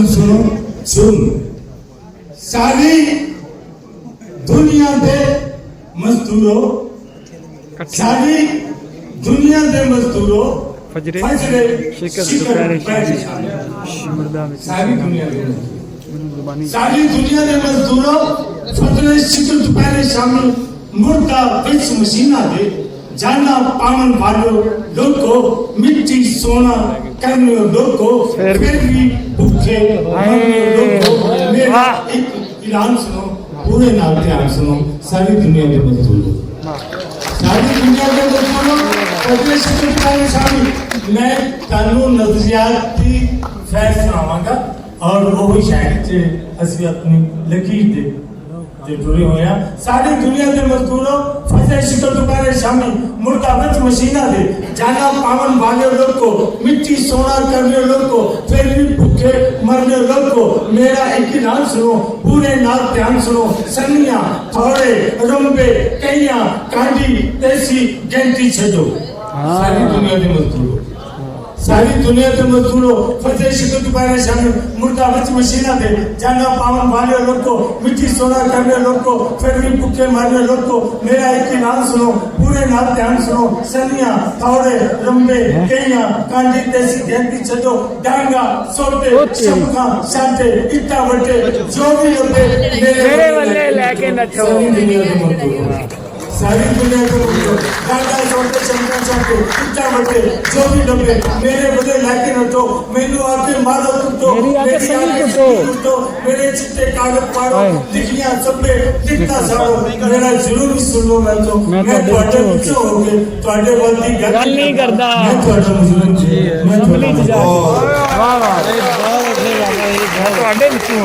सुनो सुन सारी दुनिया दे मजदूरों सारी दुनिया दे मजदूरों फजरे शिकस्त दोपहरे सारी दुनिया दे सारी दुनिया दे मजदूरों फजरे शिकस्त दोपहरे शामी मुर्दा विच मशीना दे जाना पावन वालो लोगो मिट्टी सोना करने लोगो फिर भी भूखे लोगो मेरा एक ऐलान सुनो पूरे नाल ध्यान सुनो सारी दुनिया के मजदूरों सारी दुनिया के मजदूरों फजरे शिकस्त दोपहरे शामी मैं कानून नजरियात की फैसला सुनावांगा और वो भी शायद असली अपनी लकीर दे जुड़े हुए हैं सारी दुनिया के मजदूरों फजरे शिकस्त दोपहरे शामी मुर्दा विच मशीना दे जाना पावन वाले लोग को मिट्टी सोना करने लोग को फिर भी भूखे मरने लोग को मेरा एक नाम सुनो पूरे नाम ध्यान सुनो सनिया थोड़े रंबे कईया कांडी देसी गेंटी छो सारी दुनिया के मजदूरों सारी दुनिया के मजदूरों फजरे शिकस्त दोपहरे शामी मुर्दा विच मशीना दे जाना पावन वाले लोग को मिट्टी सोना करने लोग को फिर भी भूखे मरने लोग को मेरा एक ही नाम सुनो पूरे नाम ध्यान सुनो सनिया थोड़े रंबे कईया कांडी देसी गेंदी छो डांगा सोटे शमका शांते इट्टा बटे जो भी लबे मेरे बल्ले लेके नचो सारी दुनिया के मजदूरों डांगा सोटे शमका शांते इट्टा बटे जो भी लबे मेरे बदले लाके नचो मेनू आके मारो तो मेरी आके तो मेरे चिट्टे कागज पाड़ो लिखियां सबे लिखता सारो मेरा जरूर सुन लो मैं ਤੁਹਾਡੇ ਪਿੱਛੇ ਹੋ ਕੇ ਤੁਹਾਡੇ ਵੱਲ ਦੀ ਗੱਲ ਨਹੀਂ ਕਰਦਾ ਮੈਂ ਤੁਹਾਡਾ ਮੁਸਲਮਾਨ ਜੀ ਮੈਂ ਤੁਹਾਡੇ ਵਾਹ ਵਾਹ ਤੁਹਾਡੇ ਵਿੱਚੋਂ